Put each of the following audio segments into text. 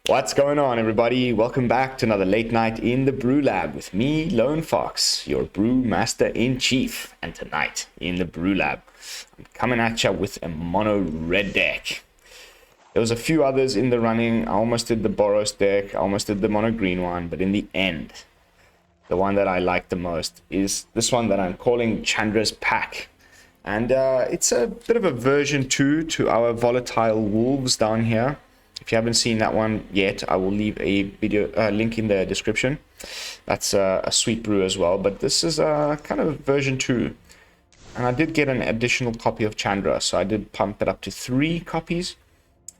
What's going on, everybody? Welcome back to another late night in the BrewLab with me, Lone Fox, your brew master in chief. And tonight in the BrewLab, I'm coming at you with a mono red deck. There was a few others in the running. I almost did the Boros deck, I almost did the mono green one, but in the end, the one that I like the most is this one that I'm calling Chandra's Pack. And it's a bit of a version 2 to our volatile wolves down here. If you haven't seen that one yet, I will leave a video link in the description. That's a sweet brew as well, but this is kind of version 2. And I did get an additional copy of Chandra, so I did pump it up to 3 copies.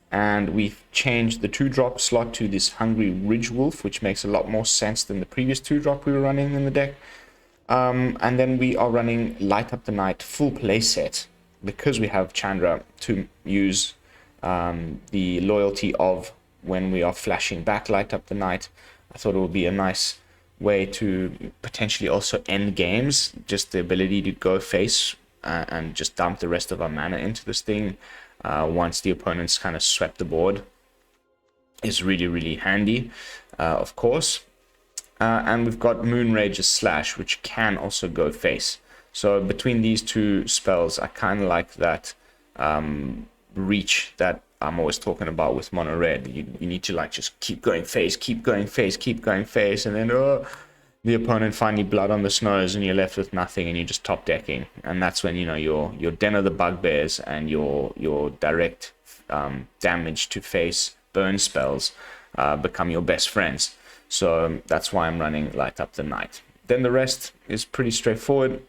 And we've changed the 2-drop slot to this Hungry Ridge Wolf, which makes a lot more sense than the previous 2-drop we were running in the deck. And then we are running Light Up the Night full play set, because we have Chandra to use the loyalty of when we are flashing back Light Up the Night. I thought it would be a nice way to potentially also end games, just the ability to go face and just dump the rest of our mana into this thing once the opponent's kind of swept the board is really handy, of course. And we've got Moonrage's Slash, which can also go face. So between these two spells, I kind of like that reach that I'm always talking about with mono red. You need to like just keep going face, keep going face, keep going face, and then the opponent finally blood on the snows and you're left with nothing and you're just top decking. And that's when, you know, your Den of the Bugbears and your direct damage to face burn spells become your best friends. So that's why I'm running Light Up the Night. Then the rest is pretty straightforward.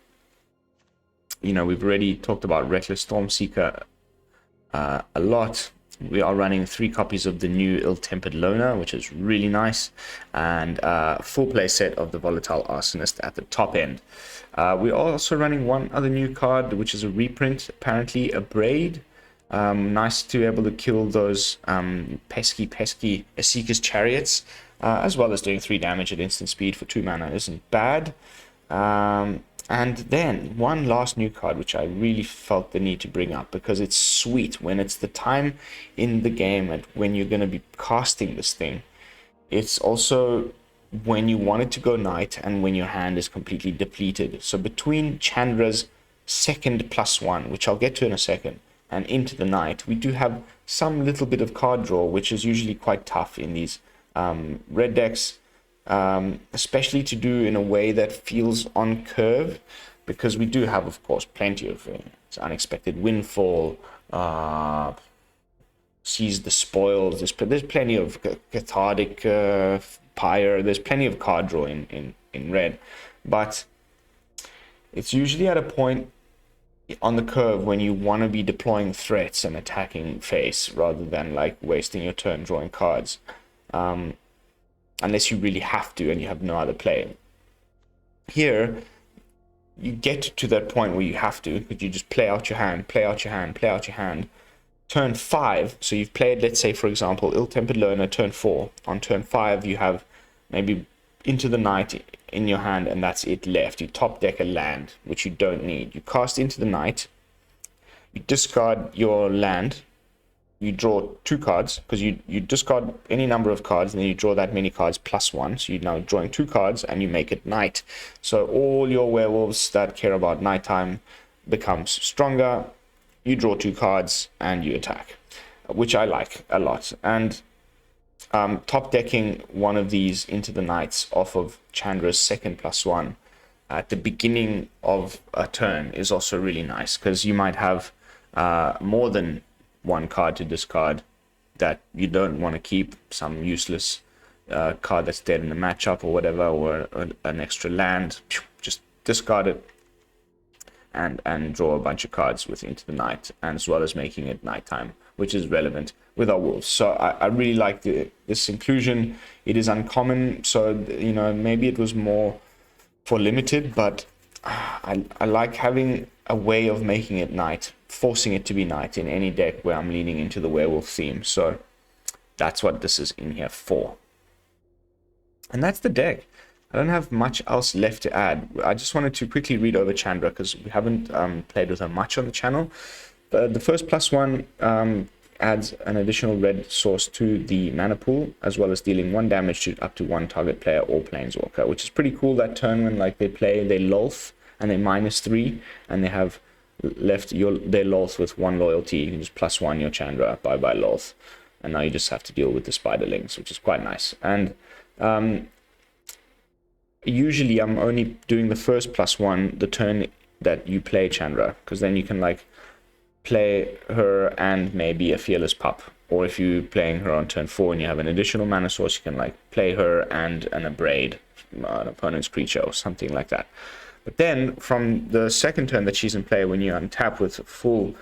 You know, we've already talked about Reckless Stormseeker a lot. We are running 3 copies of the new Ill-Tempered Loner, which is really nice, and full play set of the Volatile Arsonist at the top end. We're also running one other new card, which is a reprint, apparently a Braid. Nice to be able to kill those pesky Seeker's Chariots, as well as doing 3 damage at instant speed for 2 mana isn't bad. And then one last new card, which I really felt the need to bring up, because it's sweet when it's the time in the game and when you're going to be casting this thing. It's also when you want it to go night and when your hand is completely depleted. So between Chandra's second +1, which I'll get to in a second, and into the night, we do have some little bit of card draw, which is usually quite tough in these red decks. Especially to do in a way that feels on curve, because we do have, of course, plenty of Unexpected Windfall, Seize the Spoils. There's plenty of Cathartic Pyre. There's plenty of card draw in red, but it's usually at a point on the curve when you want to be deploying threats and attacking face rather than like wasting your turn drawing cards. Unless you really have to and you have no other play. Here, you get to that point where you have to, because you just play out your hand, play out your hand, play out your hand. Turn 5, so you've played, let's say, for example, Ill-Tempered Loner, turn 4. On turn 5, you have maybe Into the Night in your hand, and that's it left. You top deck a land, which you don't need. You cast Into the Night, you discard your land, you draw 2 cards, because you discard any number of cards, and then you draw that many cards +1. So you're now drawing 2 cards, and you make it night. So all your werewolves that care about nighttime becomes stronger. You draw 2 cards, and you attack, which I like a lot. And top decking one of these Into the Nights off of Chandra's second +1 at the beginning of a turn is also really nice, because you might have more than 1 card to discard that you don't want to keep, some useless card that's dead in the matchup or whatever, or an extra land. Just discard it and draw a bunch of cards with Into the Night, and as well as making it nighttime, which is relevant with our wolves. So I really like this inclusion. It is uncommon, so you know, maybe it was more for limited, but I like having a way of making it night, forcing it to be night in any deck where I'm leaning into the werewolf theme. So that's what this is in here for. And that's the deck. I don't have much else left to add. I just wanted to quickly read over Chandra, because we haven't played with her much on the channel. But the first +1 adds an additional red source to the mana pool, as well as dealing 1 damage to up to 1 target player or planeswalker, which is pretty cool that turn when like they play, they Lolth, and they -3, and they have left their Lolth with 1 loyalty. You can just +1 your Chandra, bye Lolth, and now you just have to deal with the Spiderlings, which is quite nice. And usually I'm only doing the first +1 the turn that you play Chandra, because then you can like play her and maybe a Fearless Pup, or if you're playing her on turn 4 and you have an additional mana source, you can like play her and an Abrade, an opponent's creature or something like that. But then from the second turn that she's in play, when you untap with full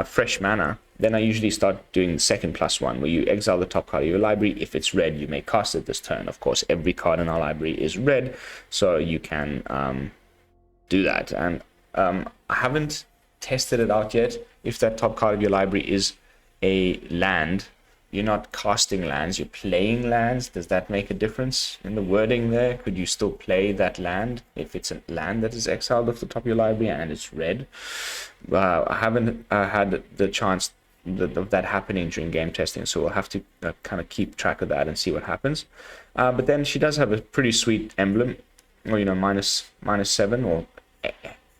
fresh mana, then I usually start doing the second +1, where you exile the top card of your library. If it's red, you may cast it this turn. Of course, every card in our library is red, so you can do that. And I haven't tested it out yet. If that top card of your library is a land, you're not casting lands, you're playing lands. Does that make a difference in the wording there? Could you still play that land if it's a land that is exiled off the top of your library and it's red? I haven't had the chance of that happening during game testing, so we'll have to kind of keep track of that and see what happens. But then she does have a pretty sweet emblem, or -7 or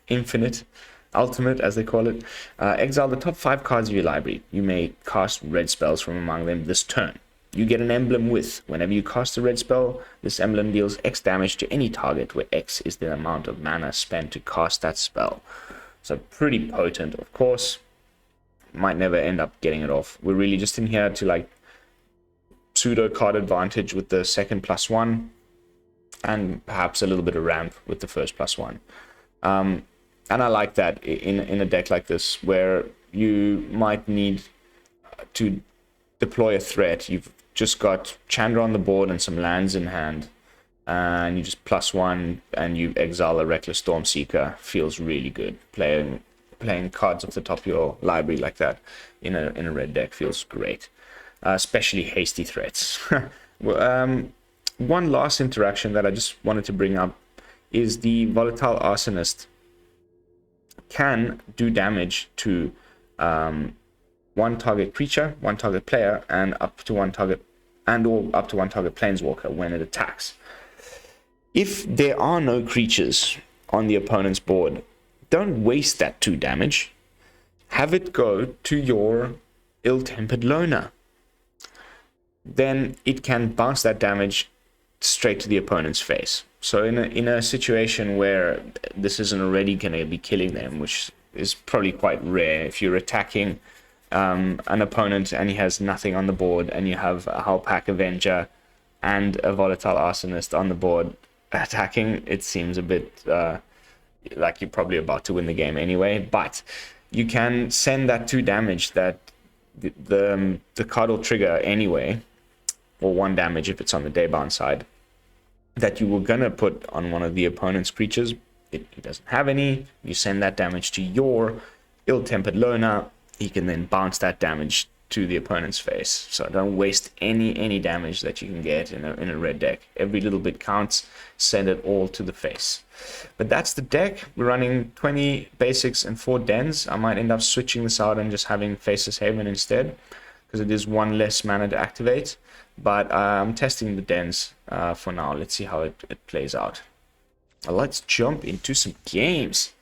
infinite, ultimate as they call it. Exile the top 5 cards of your library. You may cast red spells from among them this turn. You get an emblem with, whenever you cast a red spell, this emblem deals X damage to any target, where X is the amount of mana spent to cast that spell. So pretty potent. Of course, might never end up getting it off. We're really just in here to like pseudo card advantage with the second +1, and perhaps a little bit of ramp with the first +1. And I like that in a deck like this, where you might need to deploy a threat. You've just got Chandra on the board and some lands in hand, and you just +1 and you exile a Reckless Stormseeker. Feels really good. Playing cards off the top of your library like that in a red deck feels great, especially hasty threats. One last interaction that I just wanted to bring up is the Volatile Arsonist can do damage to 1 target creature, 1 target player, and up to 1 target planeswalker when it attacks. If there are no creatures on the opponent's board, don't waste that 2 damage. Have it go to your Ill-Tempered Loner. Then it can bounce that damage straight to the opponent's face. So in a situation where this isn't already going to be killing them, which is probably quite rare, if you're attacking an opponent and he has nothing on the board, and you have a Hullpack Avenger and a Volatile Arsonist on the board attacking, it seems a bit like you're probably about to win the game anyway. But you can send that 2 damage that the card will trigger anyway, or 1 damage if it's on the daybound side, that you were gonna put on one of the opponent's creatures. He doesn't have any. You send that damage to your Ill-Tempered Loner. He can then bounce that damage to the opponent's face. So don't waste any damage that you can get in a red deck. Every little bit counts. Send it all to the face. But that's the deck. We're running 20 basics and 4 dens. I might end up switching this out and just having Faceless Haven instead, because it is 1 less mana to activate. But I'm testing the dens for now. Let's see how it plays out. Let's jump into some games.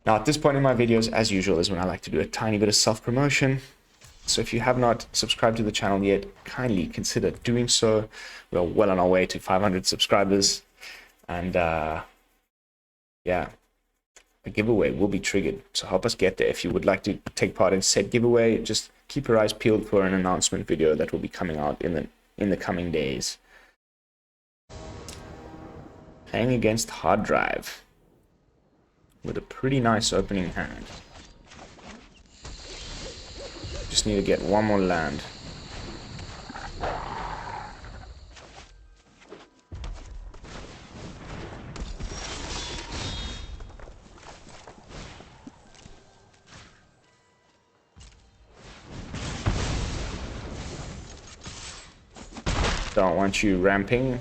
Now, at this point in my videos, as usual, is when I like to do a tiny bit of self-promotion. So if you have not subscribed to the channel yet, kindly consider doing so. We're well on our way to 500 subscribers. And yeah, a giveaway will be triggered. So help us get there. If you would like to take part in said giveaway, just keep your eyes peeled for an announcement video that will be coming out in the coming days. Playing against Hard Drive with a pretty nice opening hand. Just need to get 1 more land. Don't want you ramping.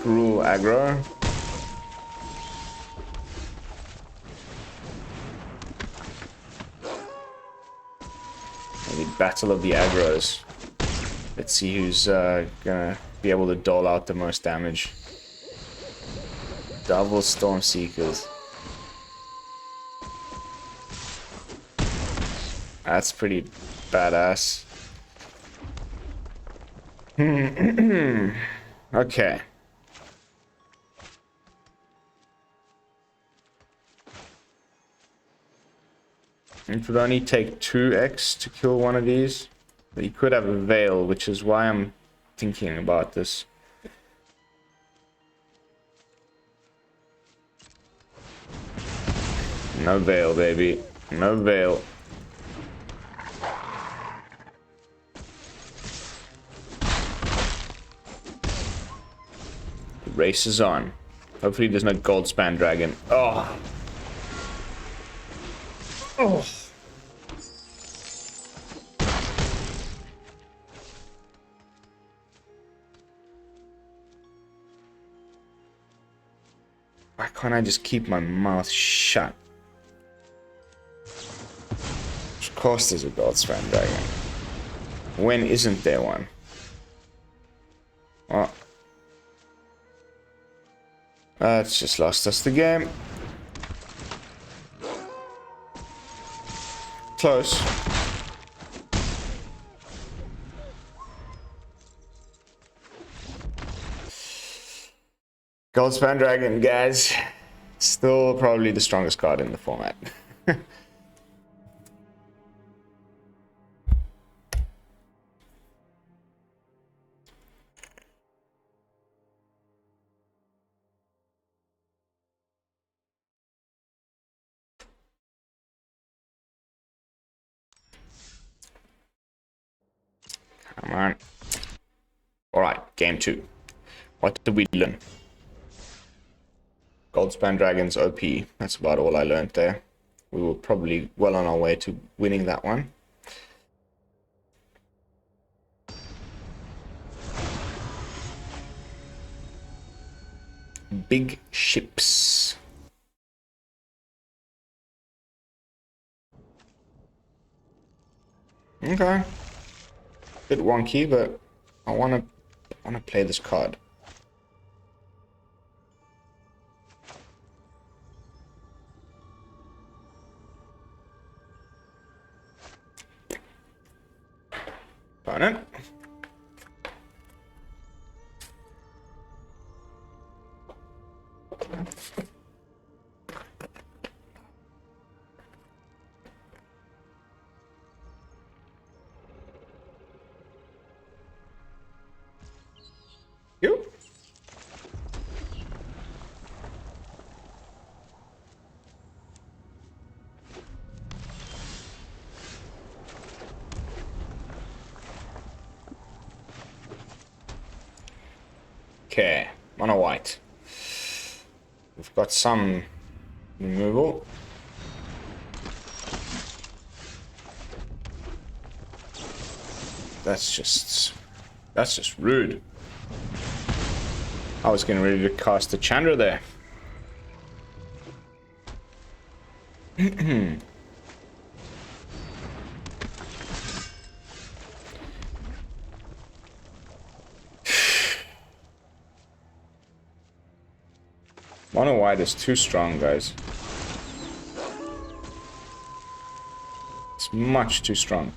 Cruel aggro. Maybe Battle of the Aggros. Let's see who's gonna be able to dole out the most damage. Double Storm Seekers. That's pretty badass. Okay. It would only take 2x to kill one of these. But you could have a Veil, which is why I'm thinking about this. No Veil, baby. No Veil. The race is on. Hopefully there's no Goldspan Dragon. Oh. Oh. Why can't I just keep my mouth shut? Of course there's a Goldspan Dragon. When isn't there one? Oh. That's just lost us the game. Close. Goldspan Dragon, guys. Still probably the strongest card in the format. Come on. Alright, game 2. What did we learn? Goldspan Dragon's OP. That's about all I learned there. We were probably well on our way to winning that one. Big ships. Okay. Bit wonky, but I wanna play this card. Opponent. You. Okay, mono white. We've got some removal. That's just rude. I was getting ready to cast the Chandra there. Mono white is too strong, guys. It's much too strong.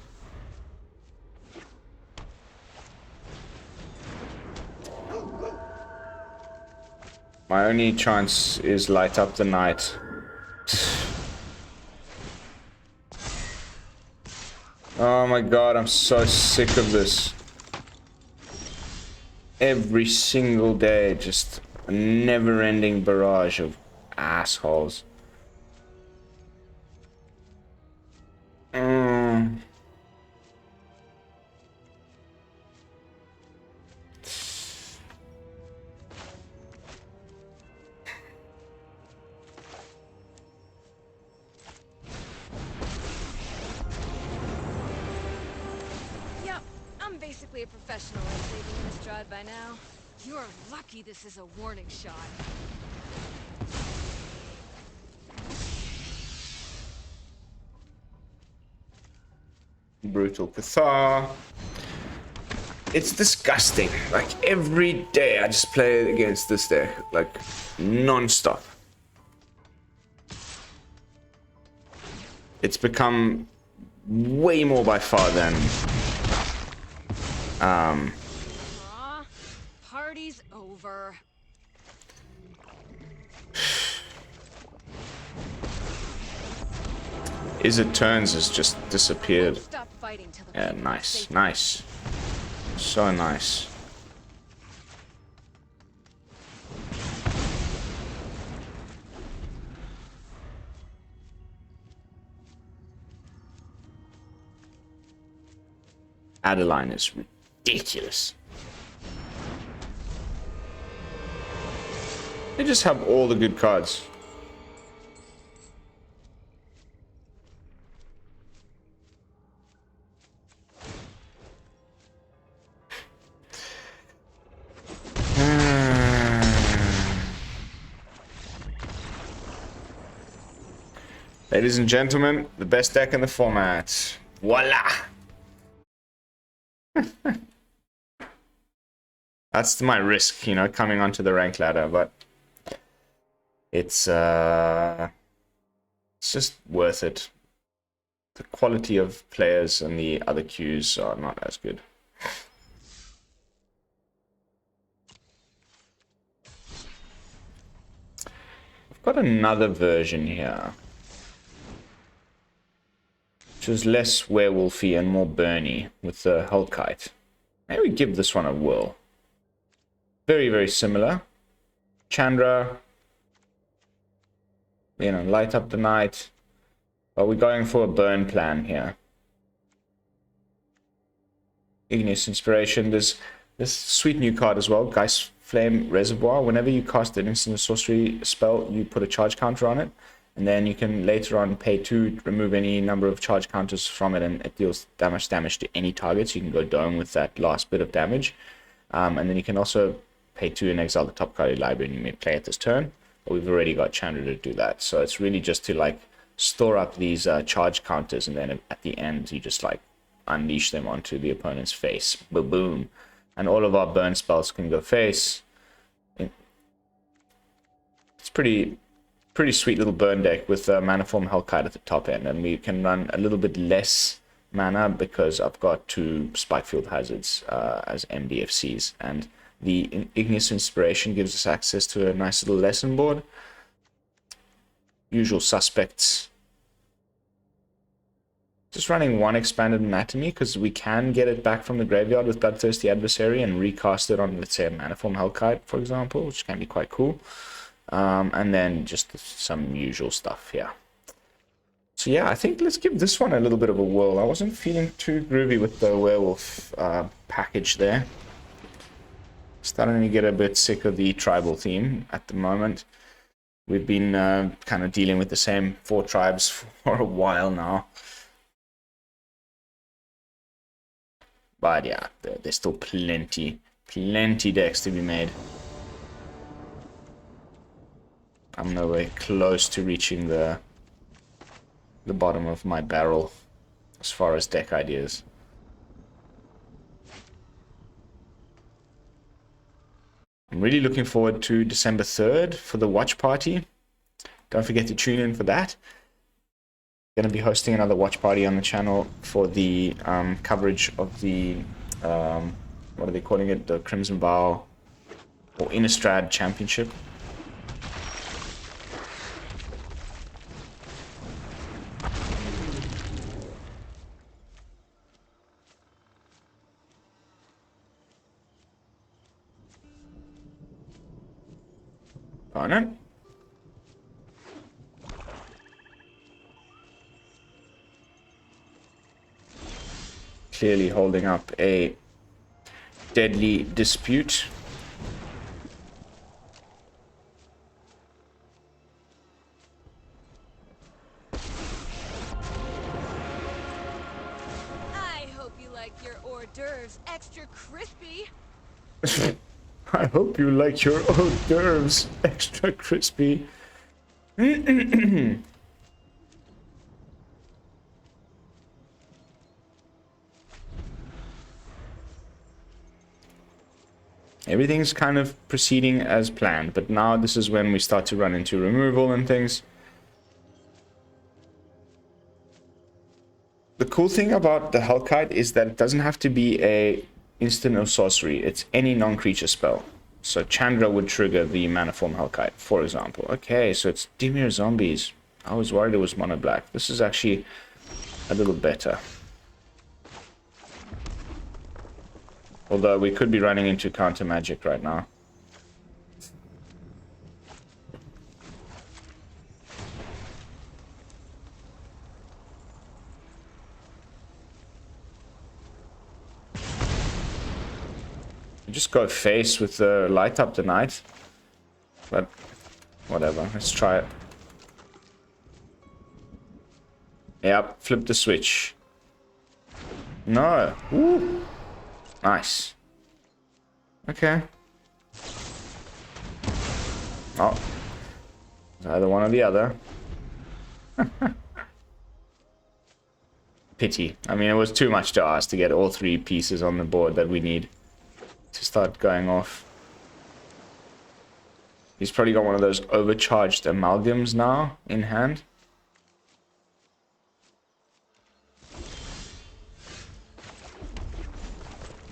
My only chance is light up the night. Oh my god, I'm so sick of this. Every single day, just a never-ending barrage of assholes. A professional at saving in this drive by now. You're lucky this is a warning shot. Brutal Cathar. It's disgusting. Like every day I just play against this deck, like non-stop. It's become way more by far than Aw, party's over. Is It Turns has just disappeared. Stop fighting till the Yeah, people nice, say- nice. So nice. Adeline is ridiculous. They just have all the good cards. Ladies and gentlemen, the best deck in the format. Voila! That's my risk, you know, coming onto the rank ladder, but it's just worth it. The quality of players and the other queues are not as good. I've got another version here, which is less werewolfy and more burny with the Hellkite. Maybe give this one a whirl. Very, very similar. Chandra, you know, light up the night. But we're going for a burn plan here. Igneous Inspiration. There's this sweet new card as well, Geist Flame Reservoir. Whenever you cast an instant sorcery spell, you put a charge counter on it. And then you can later on pay 2, remove any number of charge counters from it, and it deals damage to any target. So you can go dome with that last bit of damage. And then you can also pay 2 and exile the top card of your library, and you may play it this turn. But we've already got Chandra to do that. So it's really just to like store up these charge counters, and then at the end you just like unleash them onto the opponent's face. Boom, boom. And all of our burn spells can go face. It's pretty sweet little burn deck with Manaform Hellkite at the top end, and we can run a little bit less mana because I've got 2 Spikefield Hazards as MDFCs, and the Igneous Inspiration gives us access to a nice little lesson board. Usual suspects. Just running 1 Expanded Anatomy because we can get it back from the graveyard with Bloodthirsty Adversary and recast it on, let's say, a Manaform Hellkite, for example, which can be quite cool. And then just some usual stuff here. So yeah, I think let's give this one a little bit of a whirl. I wasn't feeling too groovy with the werewolf package there. Starting to get a bit sick of the tribal theme at the moment. We've been kind of dealing with the same 4 tribes for a while now. But yeah, there's still plenty decks to be made. I'm nowhere close to reaching the bottom of my barrel as far as deck ideas. I'm really looking forward to December 3rd for the watch party. Don't forget to tune in for that. Going to be hosting another watch party on the channel for the coverage of the, what are they calling it? The Crimson Vow or Innistrad Championship. Opponent. Clearly holding up a deadly dispute. I hope you like your hors d'oeuvres extra crispy. I hope you like your hors d'oeuvres extra crispy. Everything's kind of proceeding as planned, but now this is when we start to run into removal and things. The cool thing about the Hellkite is that it doesn't have to be a instant or sorcery. It's any non-creature spell. So Chandra would trigger the Manaform Hellkite, for example. Okay, so it's Dimir Zombies. I was worried it was mono black. This is actually a little better. Although we could be running into counter magic right now. Just go face with the light up the night. But whatever, let's try it. Yep, flip the switch. No. Ooh. Nice. Okay. Oh. It's either one or the other. Pity. I mean, it was too much to ask to get all three pieces on the board that we need to start going off. He's probably got one of those overcharged amalgams now in hand.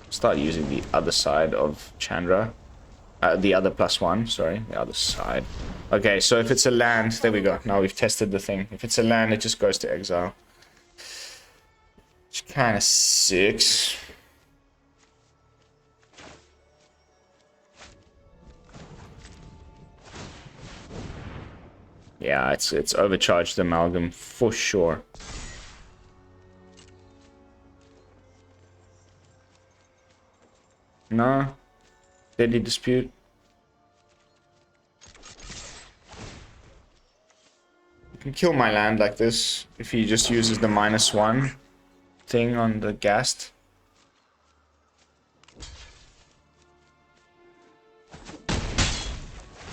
Start using the other side of Chandra. The other +1, sorry. The other side. Okay, so if it's a land, there we go. Now we've tested the thing. If it's a land, it just goes to exile. Which kind of sucks. Yeah, it's overcharged amalgam for sure. No. Deadly dispute. You can kill my land like this if he just uses the -1 thing on the ghast.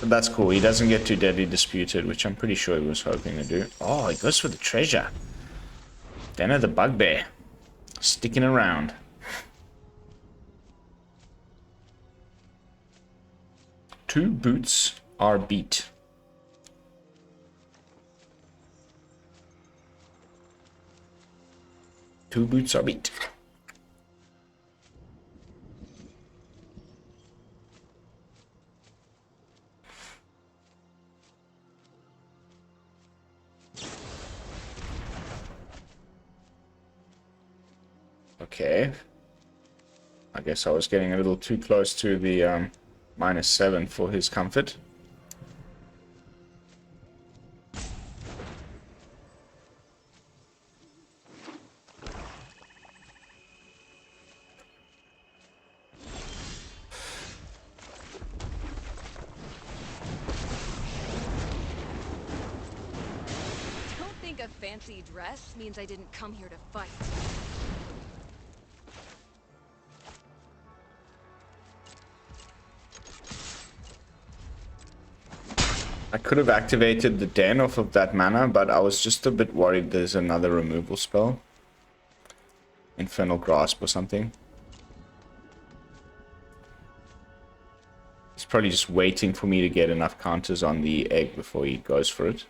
But that's cool. He doesn't get too deadly disputed, which I'm pretty sure he was hoping to do. Oh, he goes for the treasure. Den of the Bugbear. Sticking around. Two boots are beat. Two boots are beat. Okay. I guess I was getting a little too close to the -7 for his comfort. Don't think a fancy dress means I didn't come here to fight. I could have activated the Den off of that mana, but I was just a bit worried there's another removal spell. Infernal Grasp or something. He's probably just waiting for me to get enough counters on the egg before he goes for it.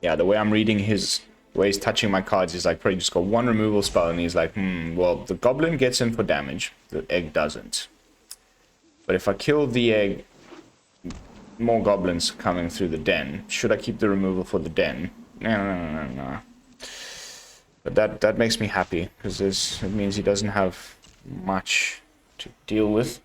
Yeah, the way I'm reading his... the way he's touching my cards is like probably just got one removal spell and he's like, well, the goblin gets in for damage, the egg doesn't. But if I kill the egg, more goblins coming through the den. Should I keep the removal for the den? No. But that makes me happy, because it means he doesn't have much to deal with.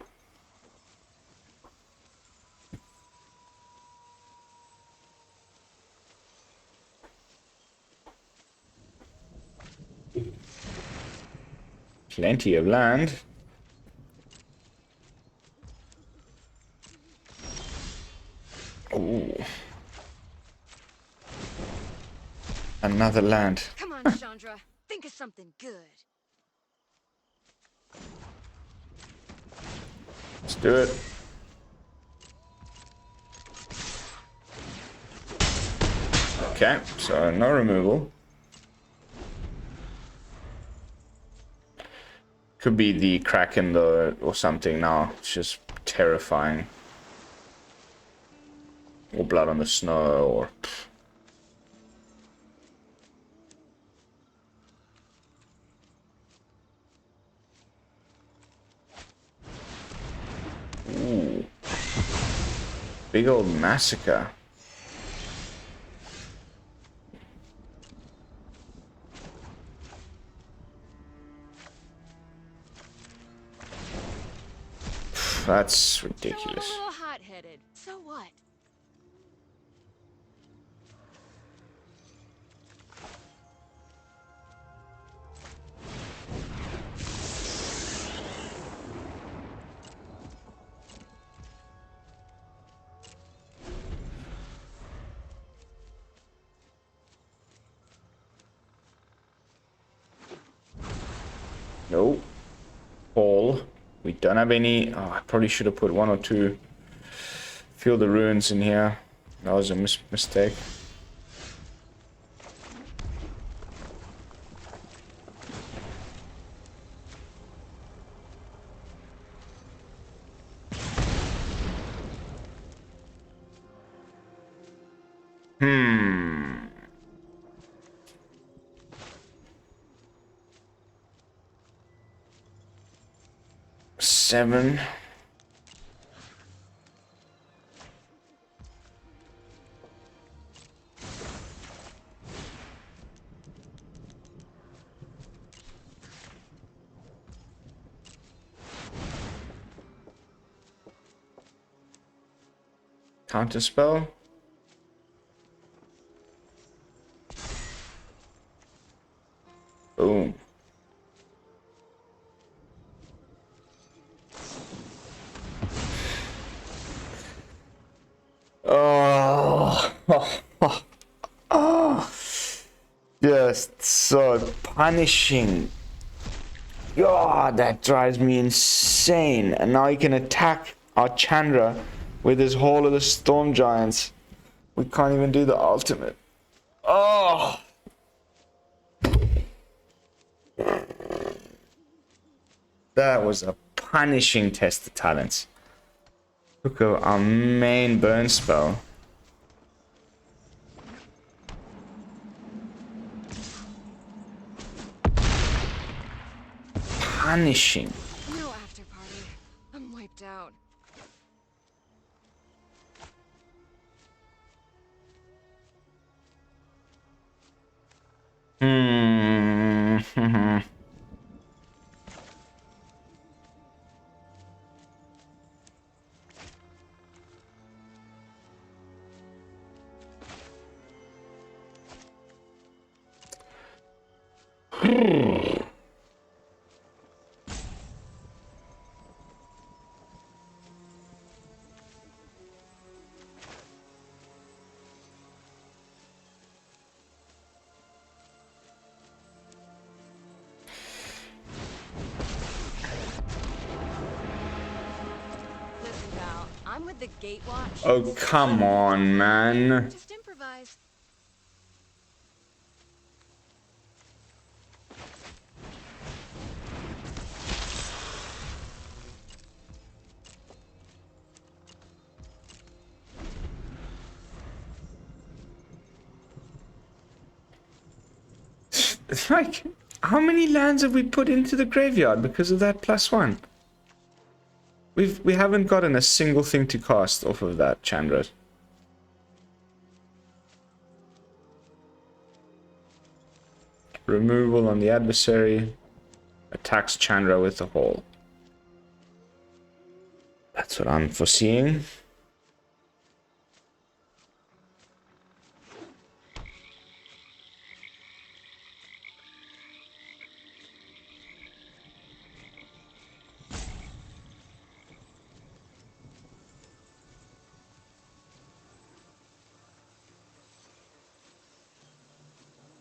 Plenty of land. Ooh. Another land. Come on, Chandra. Think of something good. Let's do it. Okay, so no removal. Could be the Kraken though, or something now. It's just terrifying. Or blood on the snow, or... Ooh. Big old massacre. That's ridiculous. So I'm a little hot-headed. So what? Nope. Paul. We don't have any... Oh, I probably should have put one or two Feel the ruins in here. That was a mistake. Hmm. Seven. Counterspell. Boom. Oh. Oh. Just so punishing. God, that drives me insane. And now he can attack our Chandra with his Hall of the Storm Giants. We can't even do the ultimate. Oh. That was a punishing test of talents. Took our main burn spell. Punishing. No after party. I'm wiped out. Hmm. Listen, pal. I'm with the Gatewatch. Oh, come on, man. Just improvise. It's like, how many lands have we put into the graveyard because of that +1? We haven't gotten a single thing to cast off of that Chandra. Removal on the adversary. Attacks Chandra with the Hall. That's what I'm foreseeing.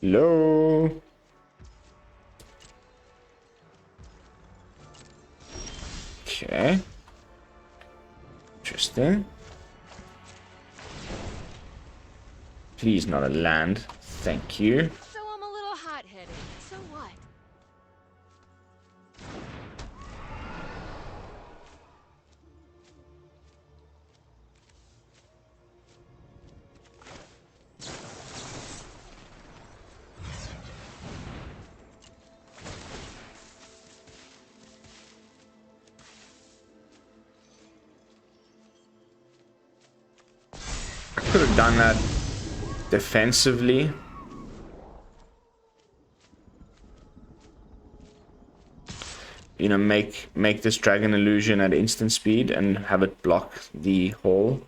Hello. Okay. Interesting. Please not a land. Thank you. So I'm a little hot-headed. So what? I could have done that defensively. You know, make this dragon illusion at instant speed and have it block the hole.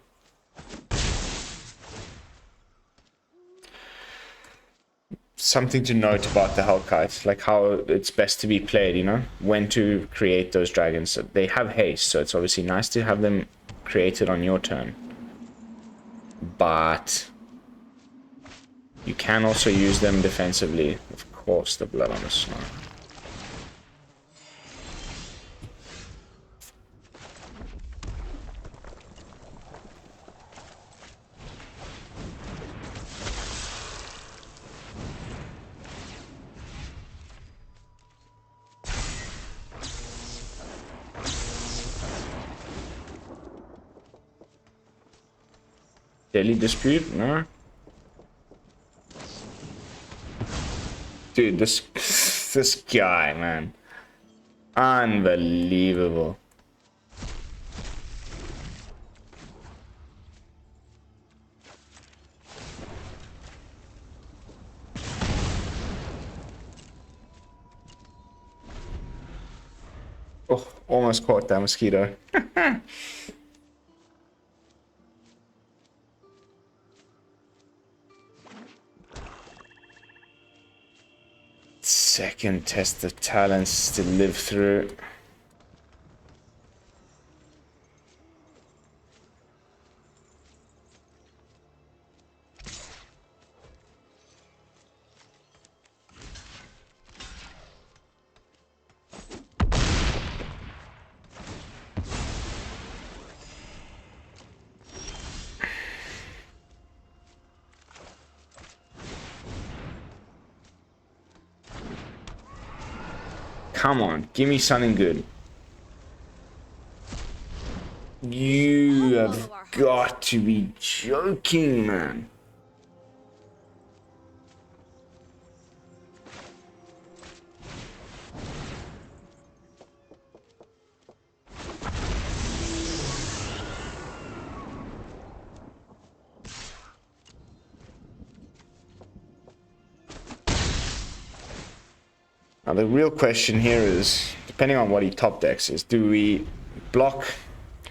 Something to note about the Hellkite, like how it's best to be played, you know, when to create those dragons. They have haste, so it's obviously nice to have them created on your turn. But you can also use them defensively. Of course, the blood on the snow. Daily dispute? No. Dude, this guy, man. Unbelievable. Oh, almost caught that mosquito. Second test of talents to live through. Come on, give me something good. You have got to be joking, man. Now the real question here is, depending on what he top decks is, do we block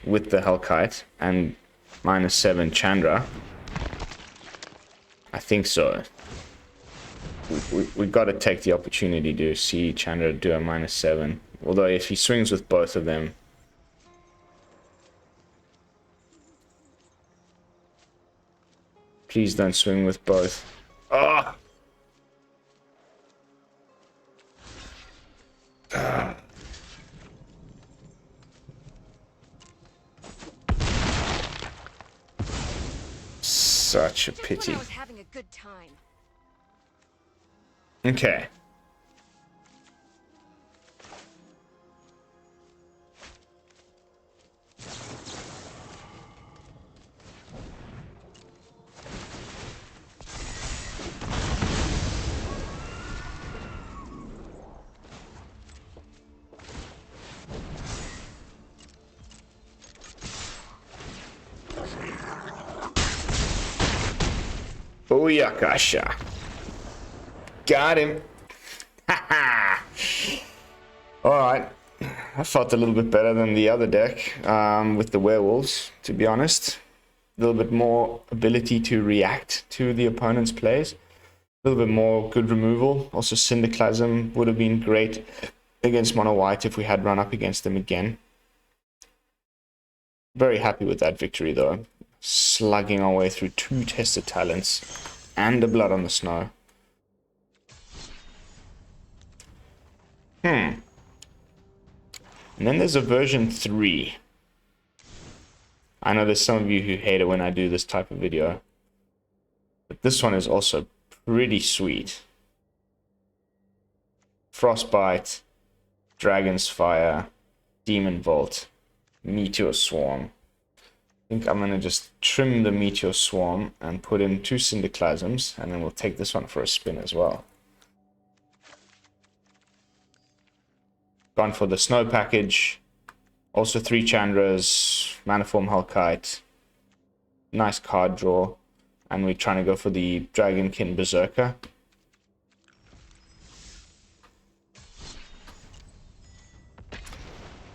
with the Hellkite and -7 Chandra? I think so. We got to take the opportunity to see Chandra do a -7. Although if he swings with both of them, please don't swing with both. Oh! Such a pity. Okay. Booyakasha. Got him. Alright. I felt a little bit better than the other deck with the werewolves, to be honest. A little bit more ability to react to the opponent's plays. A little bit more good removal. Also, Cinderclasm would have been great against mono white if we had run up against them again. Very happy with that victory, though. Slugging our way through 2 tested talents and the blood on the snow. And then there's a version 3. I know there's some of you who hate it when I do this type of video. But this one is also pretty sweet. Frostbite, Dragon's Fire, Demon Vault, Meteor Swarm. I think I'm going to just trim the Meteor Swarm and put in 2 Cinderclasms, and then we'll take this one for a spin as well. Gone for the Snow package. Also 3 Chandras, Manaform Hellkite. Nice card draw. And we're trying to go for the Dragonkin Berserker.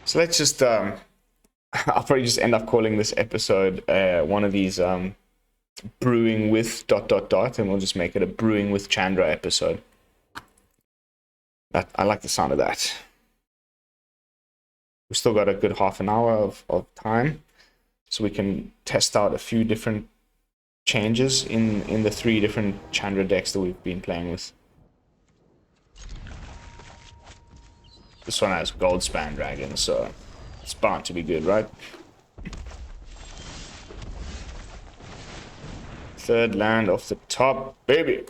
So let's just, I'll probably just end up calling this episode one of these brewing with ... and we'll just make it a brewing with Chandra episode. I like the sound of that. We've still got a good half an hour of time, so we can test out a few different changes in the 3 different Chandra decks that we've been playing with. This one has Goldspan Dragon, so it's bound to be good, right? 3rd land off the top, baby.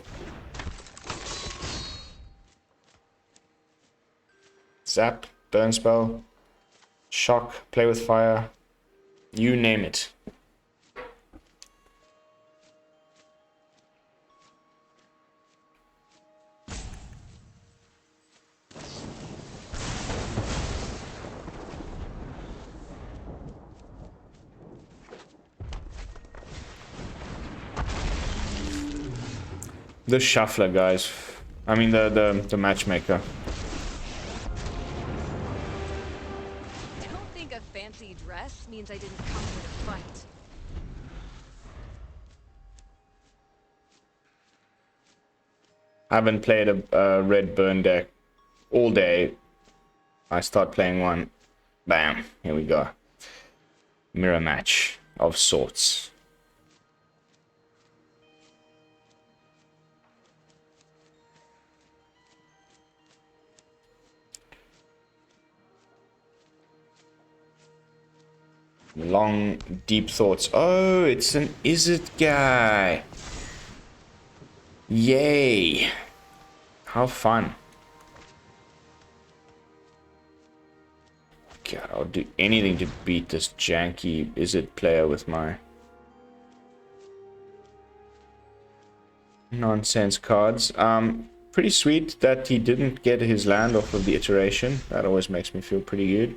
Zap, burn spell, shock, play with fire, you name it. The shuffler, guys. I mean the matchmaker. Don't think a fancy dress means I didn't come here to fight. I haven't played a red burn deck all day. I start playing one. Bam. Here we go. Mirror match of sorts. Long, deep thoughts. Oh, it's an is it guy. Yay. How fun. God, I'll do anything to beat this janky is it player with my nonsense cards. Pretty sweet that he didn't get his land off of the iteration. That always makes me feel pretty good.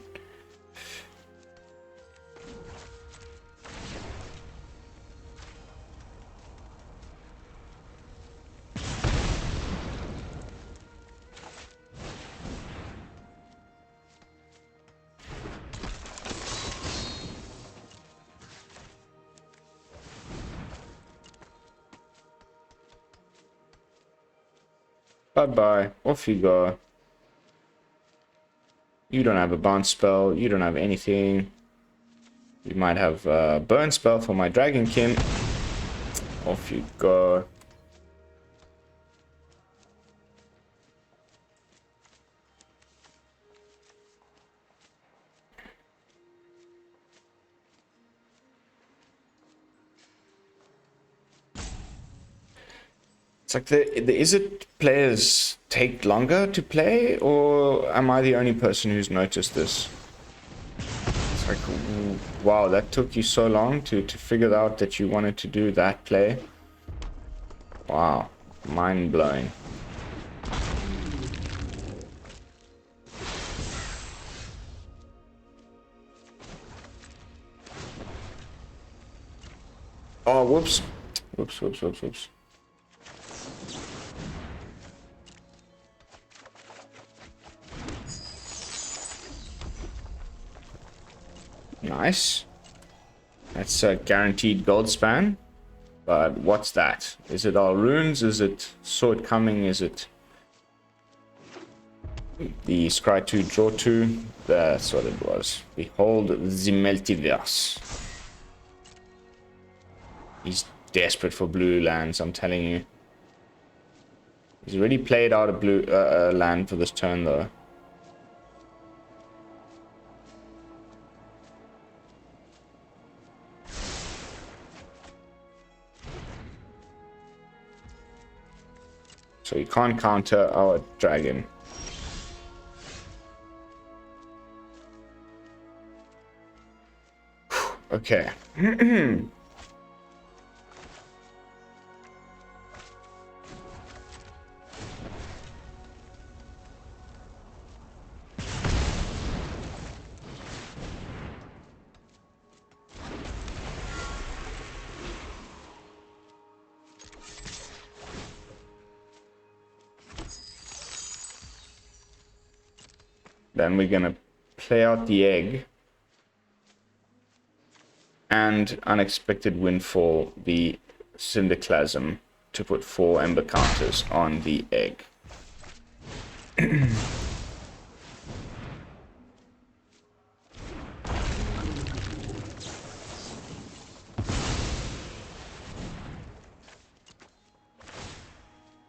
Bye-bye. Off you go. You don't have a bounce spell. You don't have anything. You might have a burn spell for my Dragonkin. Off you go. It's like the is it players take longer to play, or am I the only person who's noticed this? It's like, wow, that took you so long to figure out that you wanted to do that play. Wow, mind blowing. Oh, whoops. Whoops. Nice. That's a guaranteed Goldspan. But what's that? Is it all runes? Is it sword coming? Is it the scry 2 draw 2? That's what it was. Behold the multiverse. He's desperate for blue lands, I'm telling you. He's already played out a blue land for this turn though. So you can't counter our dragon. Okay. Then we're gonna play out the egg and Unexpected Windfall the Cinderclasm to put 4 ember counters on the egg.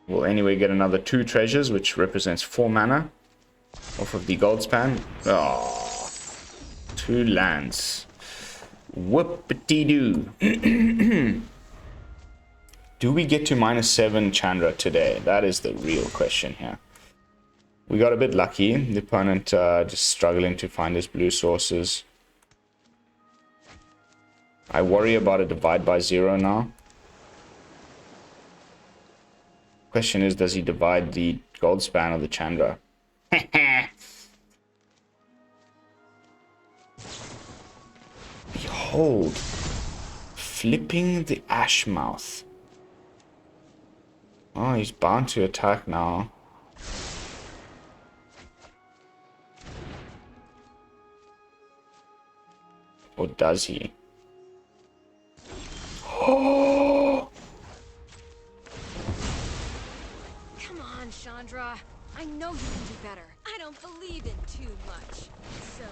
We'll anyway get another 2 treasures, which represents 4 mana off of the Goldspan. Oh, 2 lands. Whoopity-doo. Do we get to -7 Chandra today? That is the real question here. We got a bit lucky. The opponent just struggling to find his blue sources. I worry about a divide by 0 now. Question is, does he divide the Goldspan or the Chandra? Behold, flipping the Ashmouth. Oh, he's bound to attack now. Or does he? Oh! Come on, Chandra. I know you can do better. I don't believe in too much. So,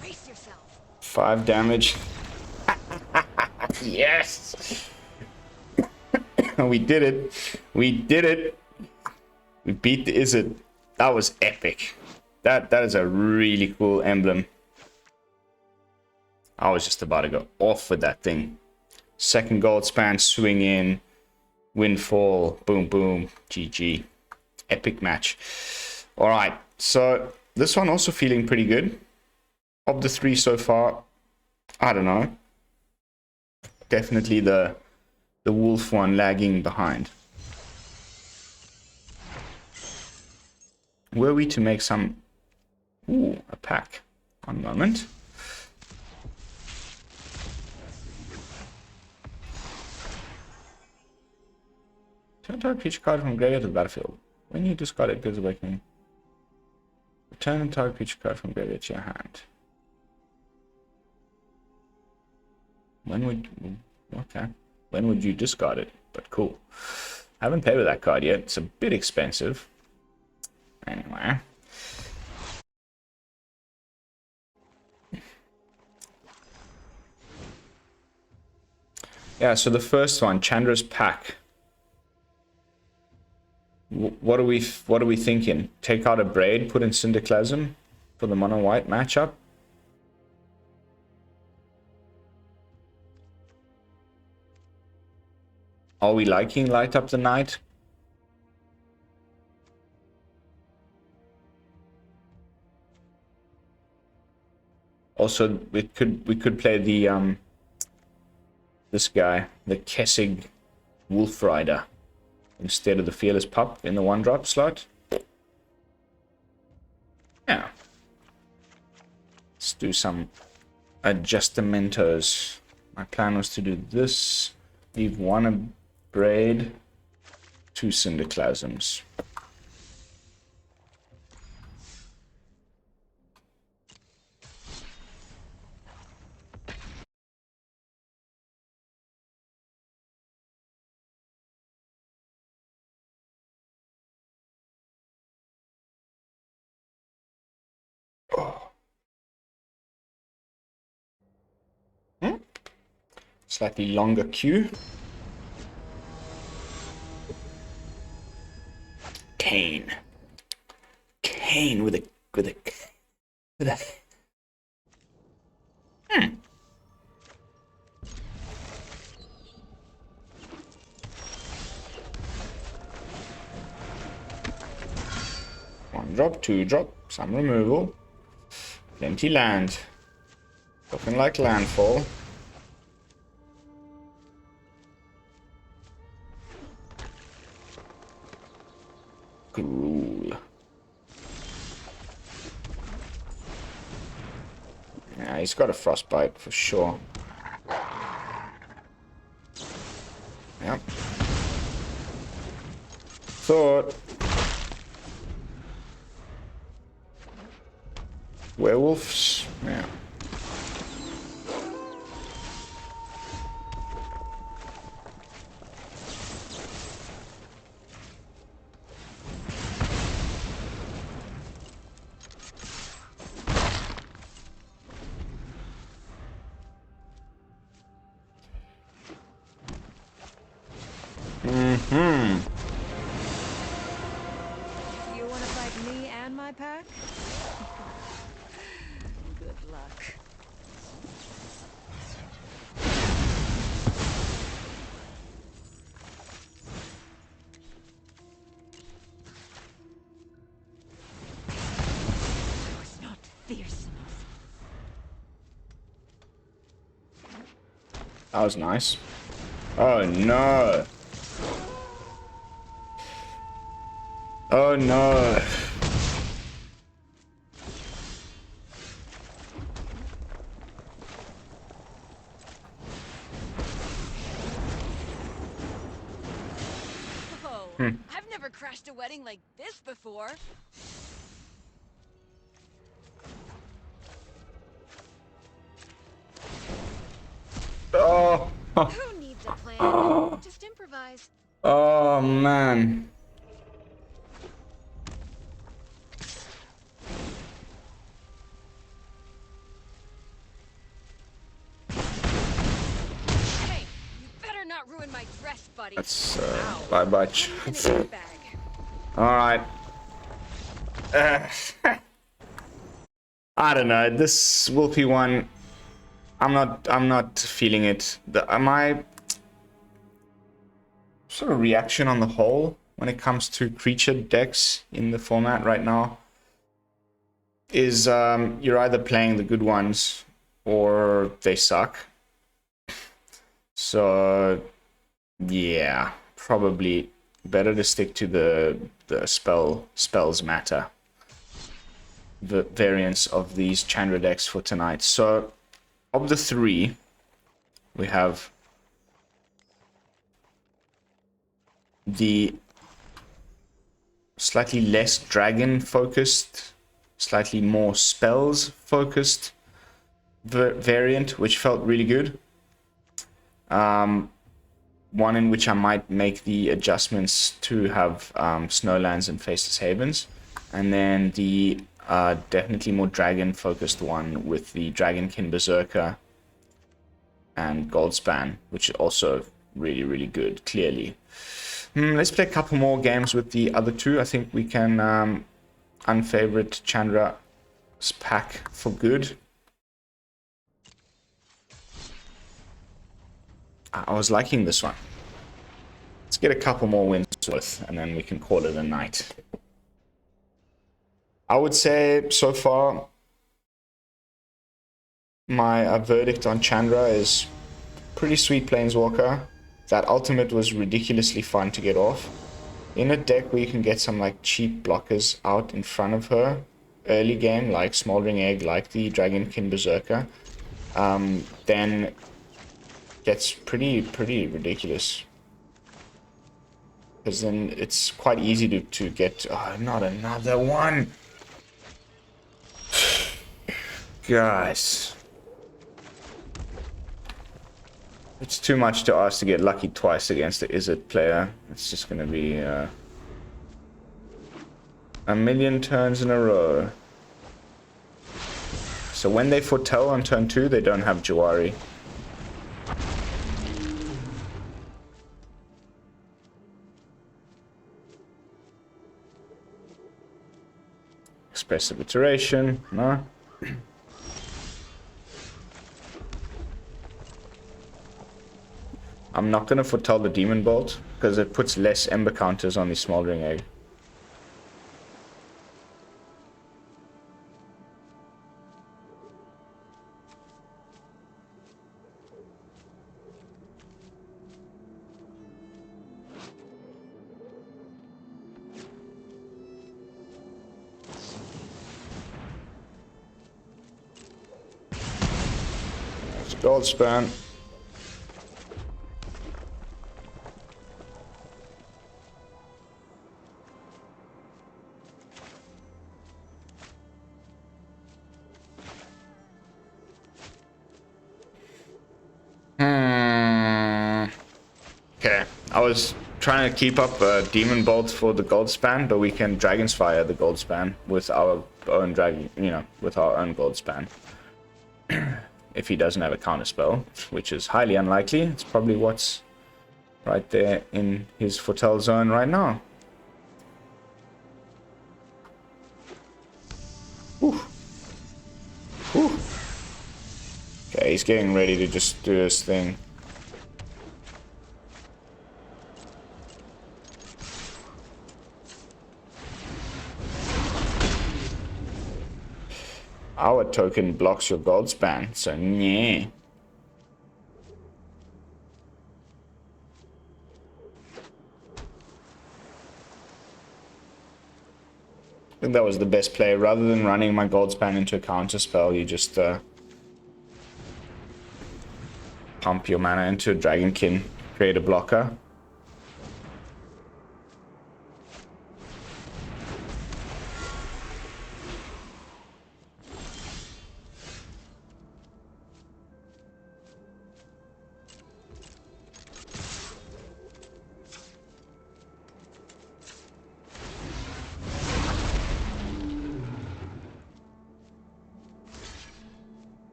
brace yourself. 5 damage. Yes! We did it. We did it. We beat the Izzet. That was epic. That is a really cool emblem. I was just about to go off with that thing. Second Goldspan, swing in. Windfall. Boom, boom. GG. Epic match. Alright, so this one also feeling pretty good. Of the 3 so far, I don't know. Definitely the wolf one lagging behind. Were we to make some... Ooh, a pack. One moment. Turn target creature card from graveyard to the battlefield. When you discard it, gives awakening. Return a target creature card from graveyard to your hand. When would you discard it? But cool. I haven't played with that card yet. It's a bit expensive. Anyway. Yeah, so the first one, Chandra's pack. What are we thinking? Take out a Braid, put in Cinderclasm for the mono white matchup. Are we liking Light Up the Night? Also, we could play the this guy, the Kessig Wolf Rider, instead of the Fearless Pup in the 1-drop slot. Yeah. Let's do some adjustamentos. My plan was to do this. Leave 1 Braid, 2 Cinderclasms. Slightly longer queue. Kane with a drop, 2 drop, some removal. Plenty land. Looking like landfall. Gruel. Yeah, he's got a frostbite for sure. Yep. Thought. Werewolves. Yeah. You want to fight me and my pack? Good luck. I was not fierce enough. That was nice. Oh no. Oh no. Oh, I've never crashed a wedding like this before. Oh. Who needs a plan? Just improvise. Oh man. Hey, you better not ruin my dress, buddy. That's Ow. bye-bye. Put it in a gift bag. Alright. I don't know. This Wolfie one, I'm not feeling it. My sort of reaction on the whole when it comes to creature decks in the format right now is you're either playing the good ones or they suck. So yeah, probably better to stick to the spells matter, the variants of these Chandra decks for tonight. So of the 3, we have the slightly less dragon focused, slightly more spells focused variant, which felt really good. One in which I might make the adjustments to have Snowlands and Faceless Havens, and then the definitely more dragon focused one with the Dragonkin Berserker and Goldspan, which is also really, really good, clearly. Let's play a couple more games with the other 2. I think we can unfavorite Chandra's pack for good. I was liking this one. Let's get a couple more wins worth, and then we can call it a night. I would say so far my verdict on Chandra is pretty sweet Planeswalker. That ultimate was ridiculously fun to get off. In a deck where you can get some like cheap blockers out in front of her early game, like Smoldering Egg, like the Dragonkin Berserker, then gets pretty ridiculous. Because then it's quite easy to get... Oh, not another one! Guys. It's too much to ask to get lucky twice against the Izzet player. It's just going to be a million turns in a row. So when they foretell on turn 2, they don't have Jawari. Expressive iteration, no. I'm not going to foretell the Demon Bolt, because it puts less Ember counters on the Smoldering Egg. Goldspan. Okay, I was trying to keep up a Demon Bolt for the Goldspan, but we can Dragon's Fire the Goldspan with our own Dragon, you know, with our own Goldspan. If he doesn't have a counterspell, which is highly unlikely. It's probably what's right there in his foretell zone right now. Whew. Whew. Okay, he's getting ready to just do his thing. Our token blocks your Goldspan, so yeah. I think that was the best play. Rather than running my Goldspan into a counter spell, you just pump your mana into a Dragonkin, create a blocker.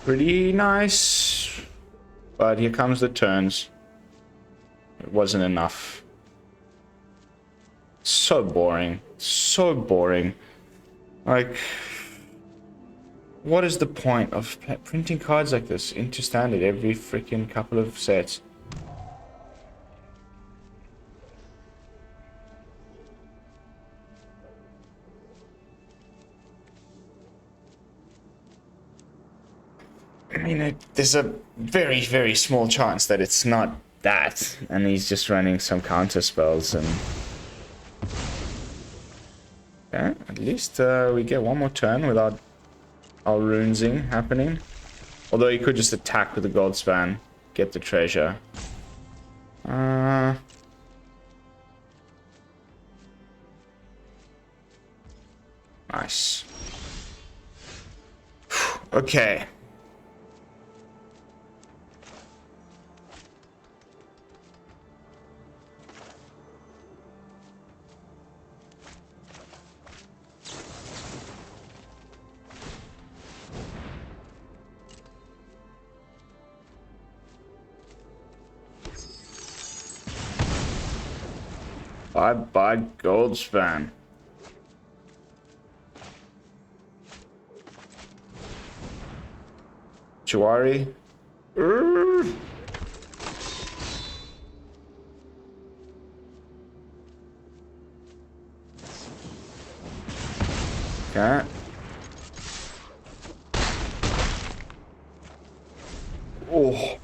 Pretty nice, but here comes the turns. It wasn't enough. So boring, so boring. Like, what is the point of printing cards like this into standard every freaking couple of sets? I mean, there's a very, very small chance that it's not that, and he's just running some counter spells, and yeah, at least we get one more turn without our runesing happening. Although he could just attack with the Goldspan, get the treasure. Nice. Okay. Bye-bye, Goldspan. Chiwari. Okay. Oh. I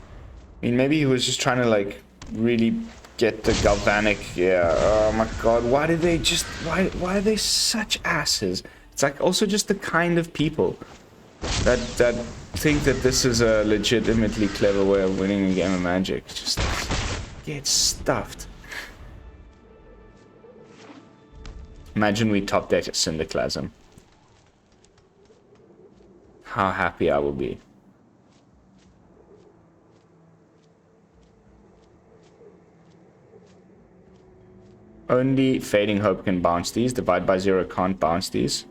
mean, maybe he was just trying to, like, really get the galvanic. Yeah. Oh my god. Why did they just... Why are they such asses? It's like also just the kind of people that think that this is a legitimately clever way of winning a game of Magic. Just get stuffed. Imagine we top deck a Cinderclasm. How happy I will be. Only Fading Hope can bounce these. Divide by Zero can't bounce these.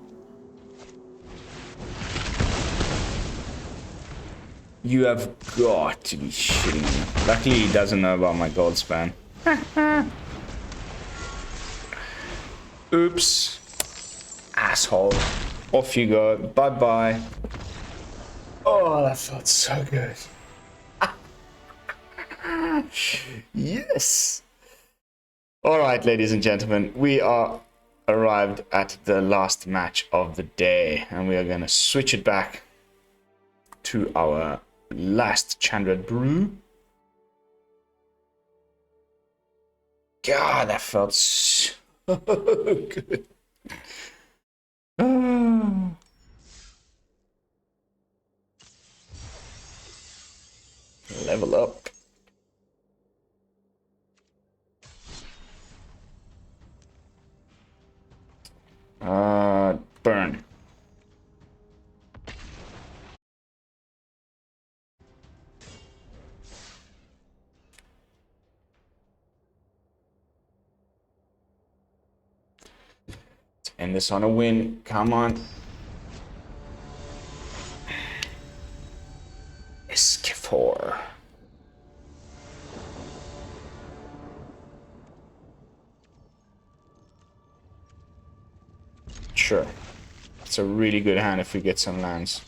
You have got to be shitting me. Luckily he doesn't know about my Goldspan. Oops. Asshole. Off you go. Bye-bye. Oh, that felt so good. Yes. Alright, ladies and gentlemen, we are arrived at the last match of the day, and we are going to switch it back to our last Chandra Brew. God, that felt so good. Level up. Burn. Let's end this on a win. Come on. Skifor. Sure. It's a really good hand if we get some lands.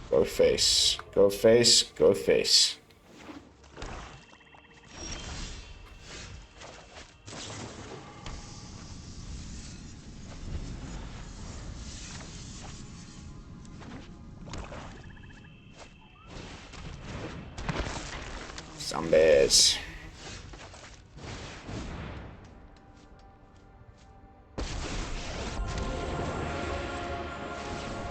Go face. Go face. Go face. Zombies.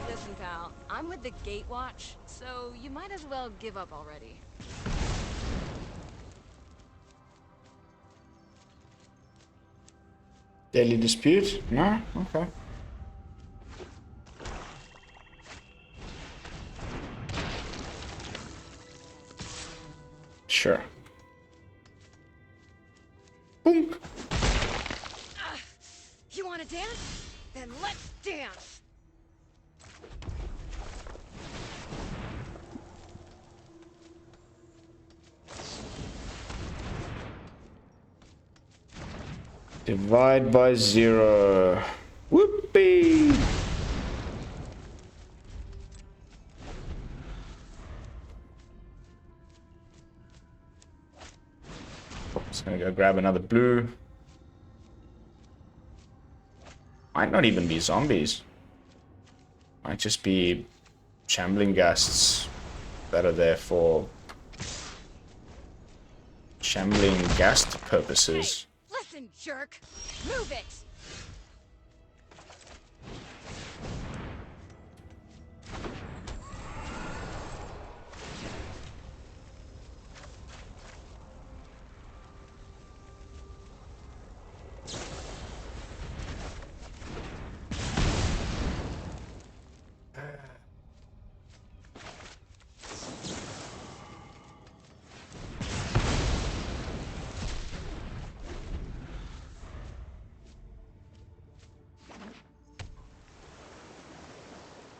Listen, pal, I'm with the Gatewatch, so you might as well give up already. Daily dispute? No? Okay. Sure. Boom. You wanna dance? Then let's dance! Divide by 0. Whoopee! Just gonna go grab another blue. Might not even be zombies. Might just be shambling ghasts that are there for shambling ghast purposes. Hey, listen, jerk! Move it!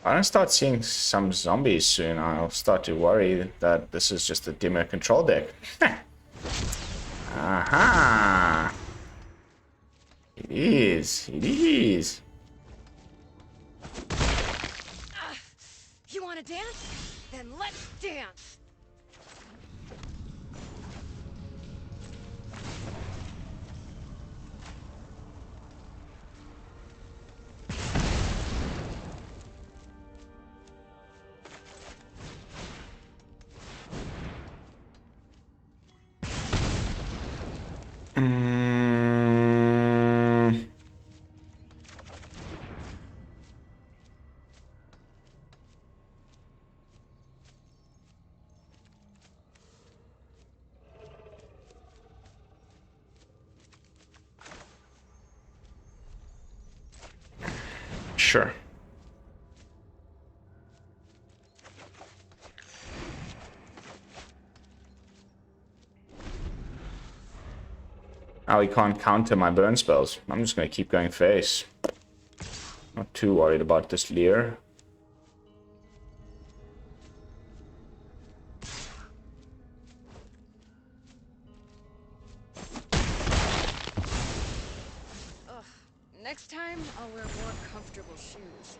I don't start seeing some zombies soon, I'll start to worry that this is just a dimmer control deck. Aha! It is. It is. You wanna dance? Then let's dance! Sure. Now he can't counter my burn spells. I'm just gonna keep going face. Not too worried about this Leer. Ugh. Next time, I'll wear more comfortable shoes.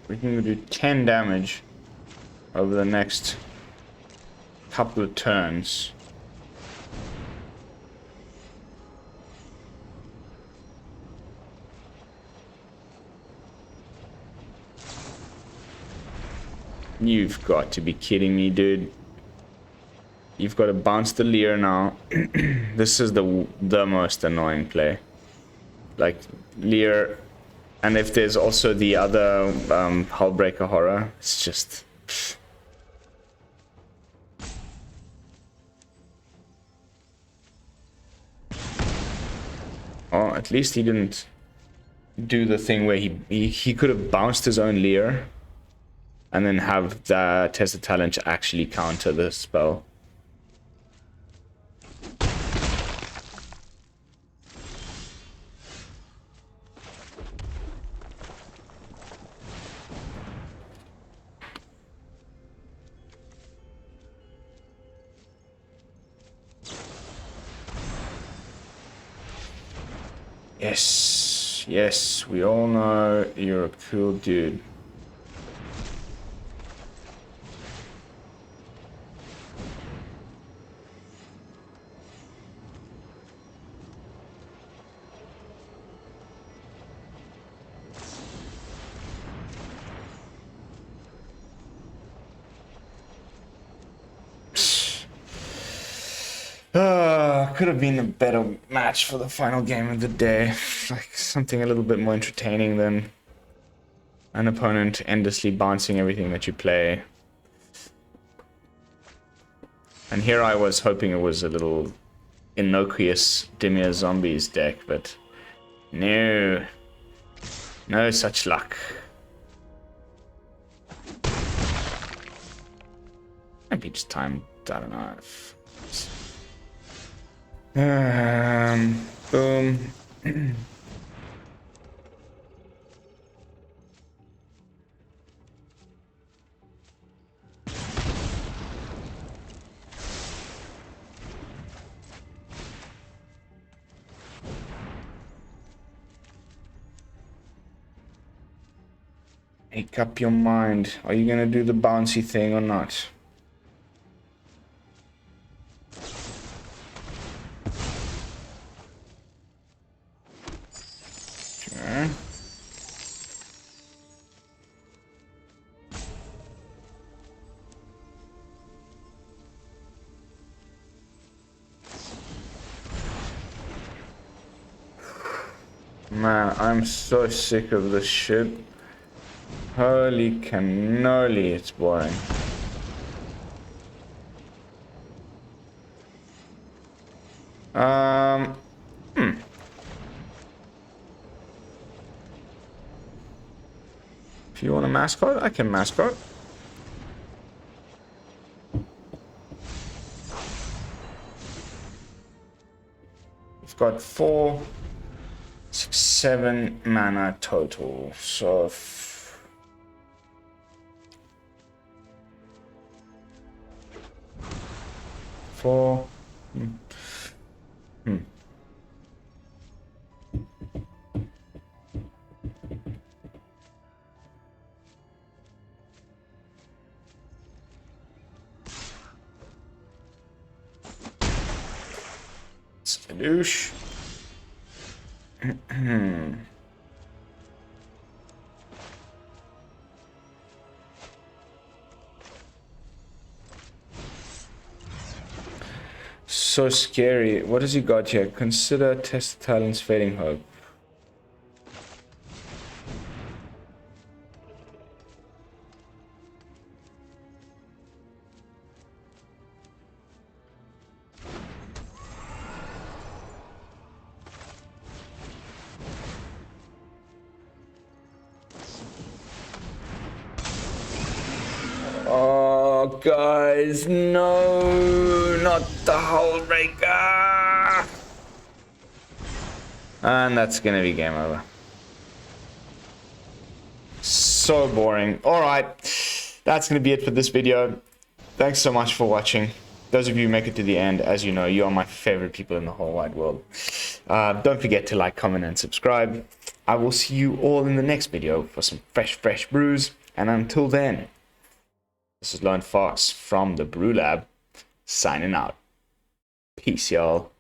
We can do 10 damage over the next couple of turns. You've got to be kidding me, dude. You've got to bounce the Leer now. This is the most annoying play. Like, Leer, and if there's also the other Hullbreaker Horror, it's just... Pfft. Oh, at least he didn't do the thing where he could have bounced his own Leer and then have the Test of Talent actually counter the spell. Yes, yes, we all know you're a cool dude. Could have been a better match for the final game of the day. Like something a little bit more entertaining than an opponent endlessly bouncing everything that you play. And here I was hoping it was a little innocuous Dimir Zombies deck, but no. No such luck. Maybe just time, I don't know. Boom. Make up your mind. Are you gonna do the bouncy thing or not? Okay. Man, I'm so sick of this shit. Holy cannoli, it's boring. If you want a mascot, I can mascot. We've got 4, 6, 7 mana total, so 4. Skadoosh. So scary. What has he got here? Consider Test Talent's Fading Hope. Oh, guys, no, not the Hullbreaker. And that's gonna be game over. So boring. All right, that's gonna be it for this video. Thanks so much for watching. Those of you who make it to the end, as you know, you are my favorite people in the whole wide world. Don't forget to like, comment, and subscribe. I will see you all in the next video for some fresh brews. And until then, this is Lone Fox from the BrewLab, signing out. Peace, y'all.